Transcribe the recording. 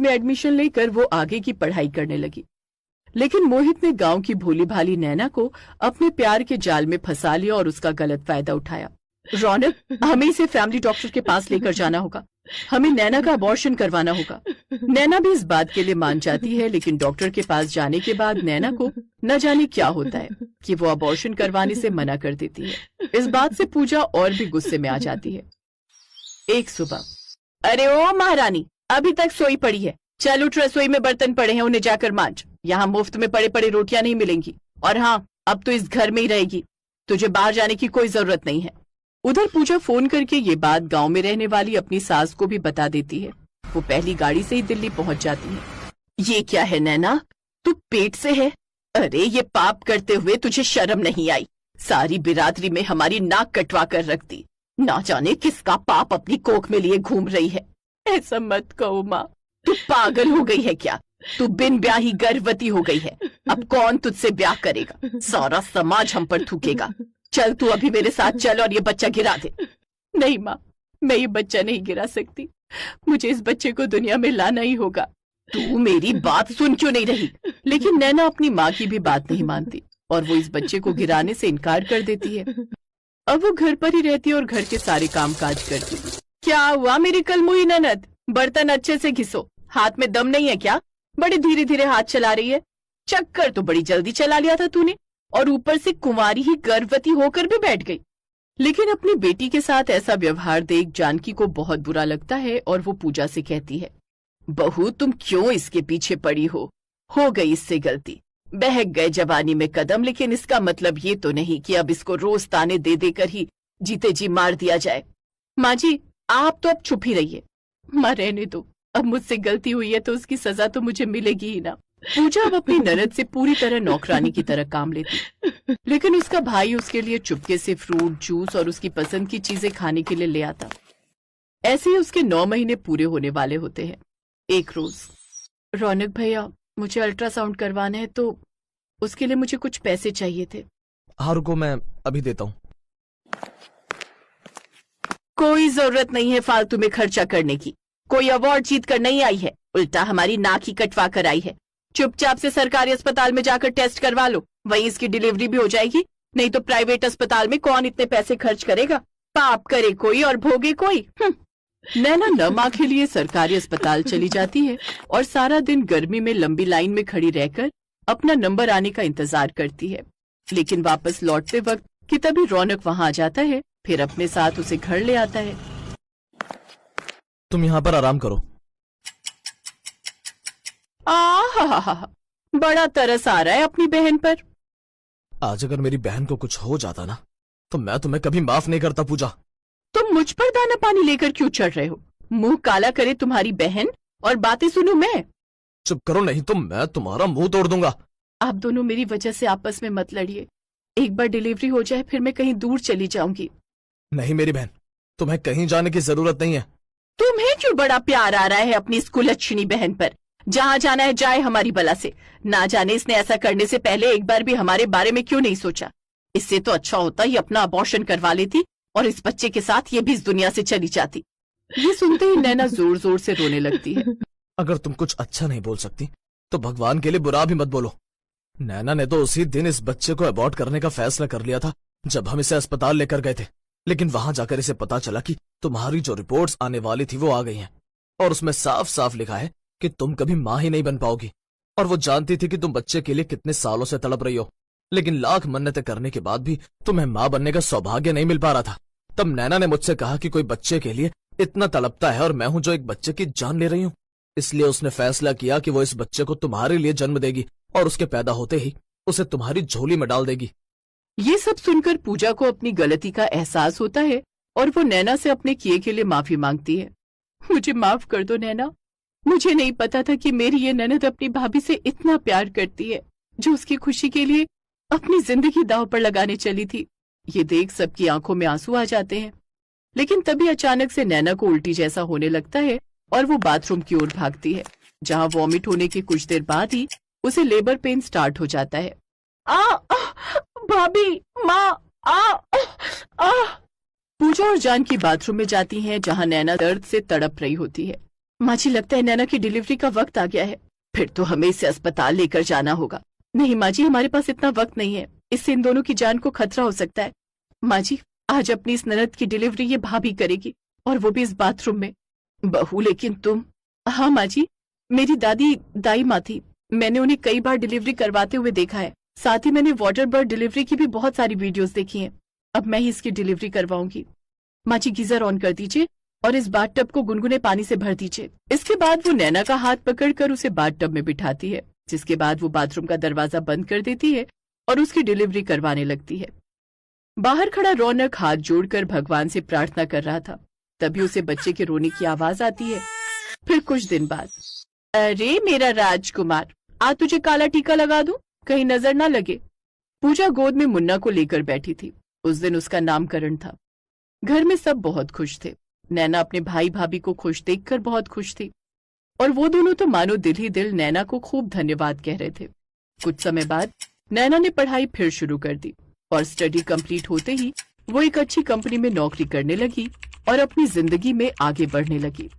में एडमिशन लेकर वो आगे की पढ़ाई करने लगी। लेकिन मोहित ने गांव की भोली भाली नैना को अपने प्यार के जाल में फंसा लिया और उसका गलत फायदा उठाया। रौनक, हमें इसे फैमिली डॉक्टर के पास लेकर जाना होगा, हमें नैना का अबॉर्शन करवाना होगा। नैना भी इस बात के लिए मान जाती है, लेकिन डॉक्टर के पास जाने के बाद नैना को न जाने क्या होता है कि वो अबॉर्शन करवाने से मना कर देती है। इस बात से पूजा और भी गुस्से में आ जाती है। एक सुबह, अरे ओ महारानी, अभी तक सोई पड़ी है, चल उठ, रसोई में बर्तन पड़े हैं, उन्हें जाकर मांज। यहाँ मुफ्त में पड़े पड़े रोटियां नहीं मिलेंगी। और हाँ, अब तो इस घर में ही रहेगी, तुझे बाहर जाने की कोई जरूरत नहीं है। उधर पूजा फोन करके ये बात गांव में रहने वाली अपनी सास को भी बता देती है। वो पहली गाड़ी से ही दिल्ली पहुंच जाती है। ये क्या है नैना, तू पेट से है? अरे ये पाप करते हुए तुझे शर्म नहीं आई? सारी बिरादरी में हमारी नाक कटवा कर रख दी। ना जाने किसका पाप अपनी कोख में लिए घूम रही है। ऐसा मत कहो माँ, तू पागल हो गई है क्या? तू बिन ब्याही गर्भवती हो गई है। अब कौन तुझसे ब्याह करेगा? सारा समाज हम पर थूकेगा। चल तू अभी मेरे साथ चल और ये बच्चा गिरा दे। नहीं माँ, मैं ये बच्चा नहीं गिरा सकती, मुझे इस बच्चे को दुनिया में लाना ही होगा। तू मेरी बात सुन क्यों नहीं रही? लेकिन नैना अपनी माँ की भी बात नहीं मानती और वो इस बच्चे को गिराने से इनकार कर देती है। अब वो घर पर ही रहती है और घर के सारे काम काज करती। क्या हुआ मेरी कलमुही ननद, बर्तन अच्छे से घिसो, हाथ में दम नहीं है क्या? बड़े धीरे धीरे हाथ चला रही है। चक्कर तो बड़ी जल्दी चला लिया था तूने, और ऊपर से कुंवारी ही गर्भवती होकर भी बैठ गई। लेकिन अपनी बेटी के साथ ऐसा व्यवहार देख जानकी को बहुत बुरा लगता है और वो पूजा से कहती है, बहू तुम क्यों इसके पीछे पड़ी हो गई इससे गलती, बहक गए जवानी में कदम, लेकिन इसका मतलब ये तो नहीं कि अब इसको रोज ताने दे देकर ही जीते जी मार दिया जाए। माँ जी, आप तो अब चुप ही रहिए। माँ रहने दो, अब मुझसे गलती हुई है तो उसकी सजा तो मुझे मिलेगी ही ना। पूजा अब अपनी ननद से पूरी तरह नौकरानी की तरह काम लेती, लेकिन उसका भाई उसके लिए चुपके से फ्रूट जूस और उसकी पसंद की चीजें खाने के लिए ले आता। ऐसे ही उसके 9 महीने पूरे होने वाले होते हैं। एक रोज, रौनक भैया मुझे अल्ट्रासाउंड करवाना है, तो उसके लिए मुझे कुछ पैसे चाहिए थे। हाँ रुको, मैं अभी देता हूँ। कोई जरूरत नहीं है फालतू में खर्चा करने की, कोई अवार्ड जीत कर नहीं आई है, उल्टा हमारी नाक ही कटवा कर आई है। चुपचाप से सरकारी अस्पताल में जाकर टेस्ट करवा लो, वहीं इसकी डिलीवरी भी हो जाएगी। नहीं तो प्राइवेट अस्पताल में कौन इतने पैसे खर्च करेगा? पाप करे कोई और भोगे कोई। नैना नमा के लिए सरकारी अस्पताल चली जाती है और सारा दिन गर्मी में लंबी लाइन में खड़ी रहकर अपना नंबर आने का इंतजार करती है। लेकिन वापस लौटते वक्त कि तभी रौनक वहां आ जाता है, फिर अपने साथ उसे घर ले आता है। तुम यहाँ पर आराम करो। बड़ा तरस आ रहा है अपनी बहन पर। आज अगर मेरी बहन को कुछ हो जाता ना, तो मैं तुम्हें कभी माफ नहीं करता पूजा। तुम मुझ पर दाना पानी लेकर क्यों चढ़ रहे हो? मुंह काला करे तुम्हारी बहन और बातें सुनूं मैं? चुप करो, नहीं तो मैं तुम्हारा मुंह तोड़ दूंगा। आप दोनों मेरी वजह से आपस में मत लड़िए। एक बार डिलीवरी हो जाए फिर मैं कहीं दूर चली जाऊंगी। नहीं मेरी बहन, तुम्हें कहीं जाने की जरूरत नहीं है। तुम्हें क्यों बड़ा प्यार आ रहा है अपनी इस कुलच्छनी बहन पर? जहाँ जाना है जाए हमारी बला से। ना जाने इसने ऐसा करने से पहले एक बार भी हमारे बारे में क्यों नहीं सोचा। इससे तो अच्छा होता ही अपना अबॉर्शन करवा लेती और इस बच्चे के साथ ये भी इस दुनिया से चली जाती। ये सुनते ही नैना जोर जोर से रोने लगती है। अगर तुम कुछ अच्छा नहीं बोल सकती तो भगवान के लिए बुरा भी मत बोलो। नैना ने तो उसी दिन इस बच्चे को अबॉर्ट करने का फैसला कर लिया था जब हम इसे अस्पताल लेकर गए थे, लेकिन वहां जाकर इसे पता चला कि तुम्हारी जो रिपोर्ट्स आने वाली थी वो आ गई हैं और उसमें साफ साफ लिखा है कि तुम कभी माँ ही नहीं बन पाओगी। और वो जानती थी कि तुम बच्चे के लिए कितने सालों से तड़प रही हो, लेकिन लाख मन्नतें करने के बाद भी तुम्हें माँ बनने का सौभाग्य नहीं मिल पा रहा था। तब नैना ने मुझसे कहा कि कोई बच्चे के लिए इतना तड़पता है और मैं हूं जो एक बच्चे की जान ले रही हूँ, इसलिए उसने फैसला किया कि वो इस बच्चे को तुम्हारे लिए जन्म देगी और उसके पैदा होते ही उसे तुम्हारी झोली में डाल देगी। ये सब सुनकर पूजा को अपनी गलती का एहसास होता है और वो नैना से अपने किए के लिए माफी मांगती है। मुझे माफ कर दो नैना, मुझे नहीं पता था कि मेरी ये ननद अपनी भाभी से इतना प्यार करती है जो उसकी खुशी के लिए अपनी जिंदगी दांव पर लगाने चली थी। ये देख सबकी आंखों में आंसू आ जाते हैं। लेकिन तभी अचानक से नैना को उल्टी जैसा होने लगता है और वो बाथरूम की ओर भागती है, जहां वॉमिट होने के कुछ देर बाद ही उसे लेबर पेन स्टार्ट हो जाता है। भाभी, माँ, पूजा और जानकी बाथरूम में जाती हैं, जहां नैना दर्द से तड़प रही होती है। माँ जी, लगता है नैना की डिलीवरी का वक्त आ गया है। फिर तो हमें इसे अस्पताल लेकर जाना होगा। नहीं माँ जी, हमारे पास इतना वक्त नहीं है, इससे इन दोनों की जान को खतरा हो सकता है। माँ जी, आज अपनी इस ननद की डिलीवरी ये भाभी करेगी, और वो भी इस बाथरूम में। बहू, लेकिन तुम? हाँ माँ जी, मेरी दादी दाई माँ थी, मैंने उन्हें कई बार डिलीवरी करवाते हुए देखा है। साथ ही मैंने वाटर बर्थ डिलीवरी की भी बहुत सारी वीडियोस देखी हैं। अब मैं ही इसकी डिलीवरी करवाऊंगी। माँ जी, गीजर ऑन कर दीजिए और इस बाथटब को गुनगुने पानी से भर दीजिए। इसके बाद वो नैना का हाथ पकड़कर उसे बाथटब में बिठाती है, जिसके बाद वो बाथरूम का दरवाजा बंद कर देती है और उसकी डिलीवरी करवाने लगती है। बाहर खड़ा रौनक हाथ जोड़कर भगवान से प्रार्थना कर रहा था। तभी उसे बच्चे के रोने की आवाज आती है। फिर कुछ दिन बाद, अरे मेरा राजकुमार, आज तुझे काला टीका लगा दूं, कहीं नजर ना लगे। पूजा गोद में मुन्ना को लेकर बैठी थी। उस दिन उसका नामकरण था। घर में सब बहुत खुश थे। नैना अपने भाई भाभी को खुश देखकर बहुत खुश थी, और वो दोनों तो मानो दिल ही दिल नैना को खूब धन्यवाद कह रहे थे। कुछ समय बाद नैना ने पढ़ाई फिर शुरू कर दी, और स्टडी कंप्लीट होते ही वो एक अच्छी कंपनी में नौकरी करने लगी और अपनी जिंदगी में आगे बढ़ने लगी।